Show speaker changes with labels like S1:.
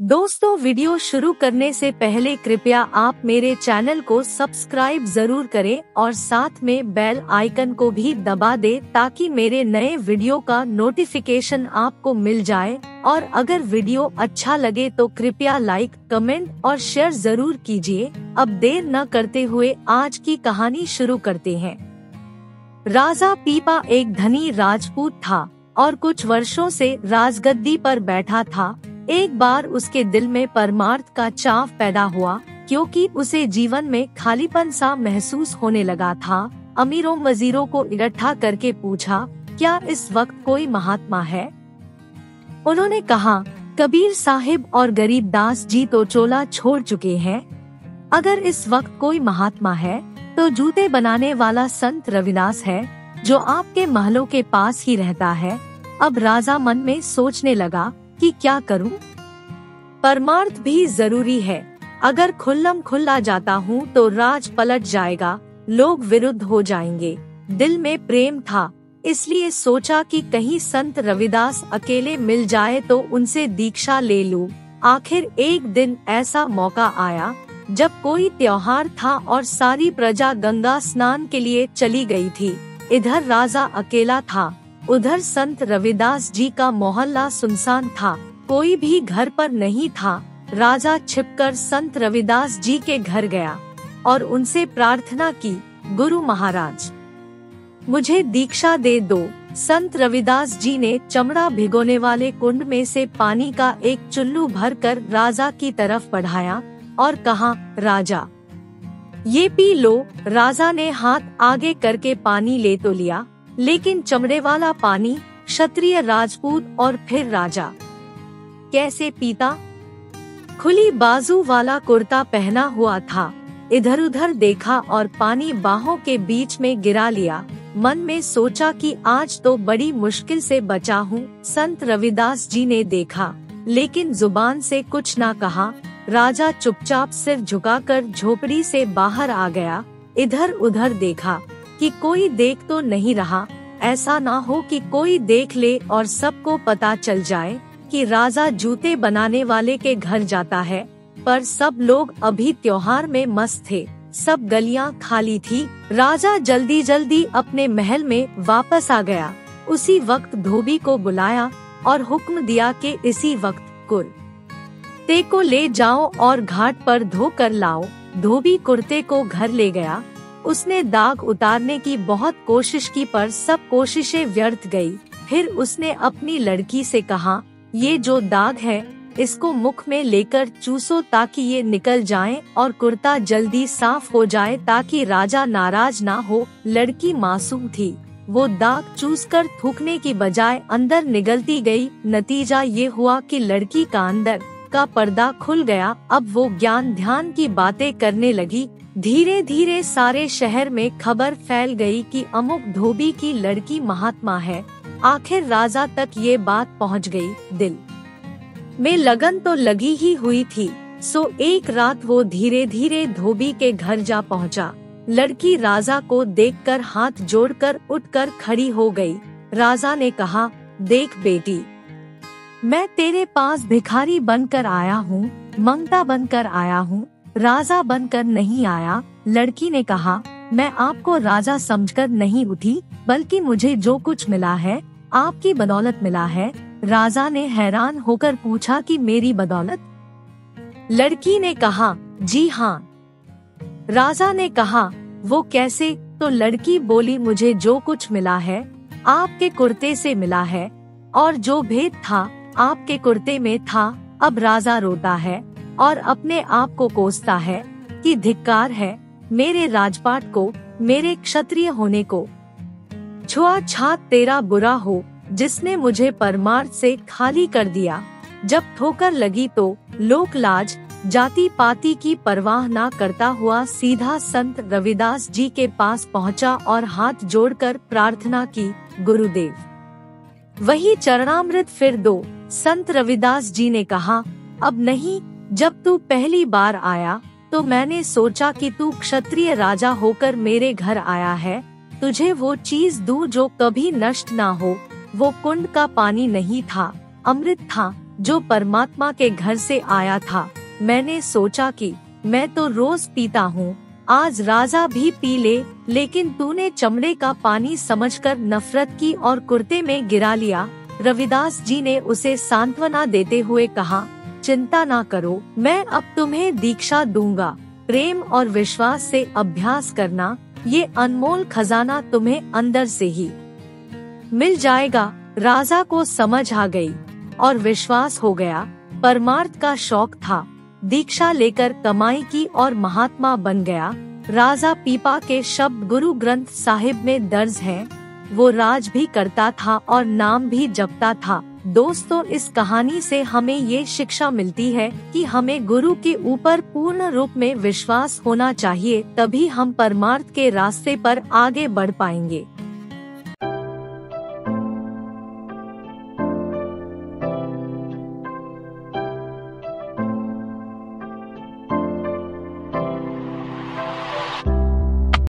S1: दोस्तों, वीडियो शुरू करने से पहले कृपया आप मेरे चैनल को सब्सक्राइब जरूर करें और साथ में बेल आइकन को भी दबा दें ताकि मेरे नए वीडियो का नोटिफिकेशन आपको मिल जाए। और अगर वीडियो अच्छा लगे तो कृपया लाइक, कमेंट और शेयर जरूर कीजिए। अब देर न करते हुए आज की कहानी शुरू करते हैं। राजा पीपा एक धनी राजपूत था और कुछ वर्षों से राजगद्दी पर बैठा था। एक बार उसके दिल में परमार्थ का चाव पैदा हुआ, क्योंकि उसे जीवन में खालीपन सा महसूस होने लगा था। अमीरों वजीरों को इकट्ठा करके पूछा, क्या इस वक्त कोई महात्मा है? उन्होंने कहा, कबीर साहिब और गरीबदास जी तो चोला छोड़ चुके हैं। अगर इस वक्त कोई महात्मा है तो जूते बनाने वाला संत रविदास है, जो आपके महलों के पास ही रहता है। अब राजा मन में सोचने लगा कि क्या करूं? परमार्थ भी जरूरी है। अगर खुल्लम खुल्ला जाता हूं तो राज पलट जाएगा, लोग विरुद्ध हो जाएंगे। दिल में प्रेम था, इसलिए सोचा कि कहीं संत रविदास अकेले मिल जाए तो उनसे दीक्षा ले लूं। आखिर एक दिन ऐसा मौका आया जब कोई त्योहार था और सारी प्रजा गंगा स्नान के लिए चली गई थी। इधर राजा अकेला था, उधर संत रविदास जी का मोहल्ला सुनसान था, कोई भी घर पर नहीं था। राजा छिपकर संत रविदास जी के घर गया और उनसे प्रार्थना की, गुरु महाराज, मुझे दीक्षा दे दो। संत रविदास जी ने चमड़ा भिगोने वाले कुंड में से पानी का एक चुल्लू भरकर राजा की तरफ बढ़ाया और कहा, राजा, ये पी लो। राजा ने हाथ आगे करके पानी ले तो लिया, लेकिन चमड़े वाला पानी, क्षत्रिय राजपूत और फिर राजा कैसे पीता? खुली बाजू वाला कुर्ता पहना हुआ था। इधर उधर देखा और पानी बाहों के बीच में गिरा लिया। मन में सोचा कि आज तो बड़ी मुश्किल से बचा हूँ। संत रविदास जी ने देखा, लेकिन जुबान से कुछ ना कहा। राजा चुपचाप सिर झुकाकर झोपड़ी से बाहर आ गया। इधर उधर देखा कि कोई देख तो नहीं रहा। ऐसा ना हो कि कोई देख ले और सबको पता चल जाए कि राजा जूते बनाने वाले के घर जाता है। पर सब लोग अभी त्योहार में मस्त थे, सब गलियां खाली थी। राजा जल्दी जल्दी अपने महल में वापस आ गया। उसी वक्त धोबी को बुलाया और हुक्म दिया कि इसी वक्त कुर्ते को ले जाओ और घाट पर धो कर लाओ। धोबी कुर्ते को घर ले गया। उसने दाग उतारने की बहुत कोशिश की, पर सब कोशिशें व्यर्थ गई। फिर उसने अपनी लड़की से कहा, ये जो दाग है इसको मुख में लेकर चूसो ताकि ये निकल जाए और कुर्ता जल्दी साफ हो जाए ताकि राजा नाराज ना हो। लड़की मासूम थी, वो दाग चूसकर थूकने की बजाय अंदर निगलती गई। नतीजा ये हुआ कि लड़की का अंदर का पर्दा खुल गया। अब वो ज्ञान ध्यान की बातें करने लगी। धीरे धीरे सारे शहर में खबर फैल गई कि अमुक धोबी की लड़की महात्मा है। आखिर राजा तक ये बात पहुंच गई। दिल में लगन तो लगी ही हुई थी, सो एक रात वो धीरे धीरे धोबी के घर जा पहुंचा। लड़की राजा को देखकर हाथ जोड़कर उठकर खड़ी हो गई। राजा ने कहा, देख बेटी, मैं तेरे पास भिखारी बनकर आया हूँ, मंगता बनकर आया हूँ, राजा बनकर नहीं आया। लड़की ने कहा, मैं आपको राजा समझकर नहीं उठी, बल्कि मुझे जो कुछ मिला है आपकी बदौलत मिला है। राजा ने हैरान होकर पूछा कि मेरी बदौलत? लड़की ने कहा, जी हाँ। राजा ने कहा, वो कैसे? तो लड़की बोली, मुझे जो कुछ मिला है आपके कुर्ते से मिला है, और जो भेद था आपके कुर्ते में था। अब राजा रोता है और अपने आप को कोसता है कि धिक्कार है मेरे राजपाट को, मेरे क्षत्रिय होने को। छुआ छात तेरा बुरा हो, जिसने मुझे परमार्थ से खाली कर दिया। जब ठोकर लगी तो लोक लाज जाति पाति की परवाह ना करता हुआ सीधा संत रविदास जी के पास पहुंचा और हाथ जोड़कर प्रार्थना की, गुरुदेव, वही चरणामृत फिर दो। संत रविदास जी ने कहा, अब नहीं, जब तू पहली बार आया तो मैंने सोचा कि तू क्षत्रिय राजा होकर मेरे घर आया है, तुझे वो चीज दूं जो कभी नष्ट ना हो। वो कुंड का पानी नहीं था, अमृत था। जो परमात्मा के घर से आया था। मैंने सोचा कि मैं तो रोज पीता हूँ, आज राजा भी पी ले, लेकिन तूने चमड़े का पानी समझकर नफरत की और कुर्ते में गिरा लिया। रविदास जी ने उसे सांत्वना देते हुए कहा, चिंता ना करो, मैं अब तुम्हें दीक्षा दूंगा। प्रेम और विश्वास से अभ्यास करना, ये अनमोल खजाना तुम्हें अंदर से ही मिल जाएगा। राजा को समझ आ गई और विश्वास हो गया। परमार्थ का शौक था, दीक्षा लेकर कमाई की और महात्मा बन गया। राजा पीपा के शब्द गुरु ग्रंथ साहिब में दर्ज हैं। वो राज भी करता था और नाम भी जपता था। दोस्तों, इस कहानी से हमें ये शिक्षा मिलती है कि हमें गुरु के ऊपर पूर्ण रूप में विश्वास होना चाहिए, तभी हम परमार्थ के रास्ते पर आगे बढ़ पाएंगे।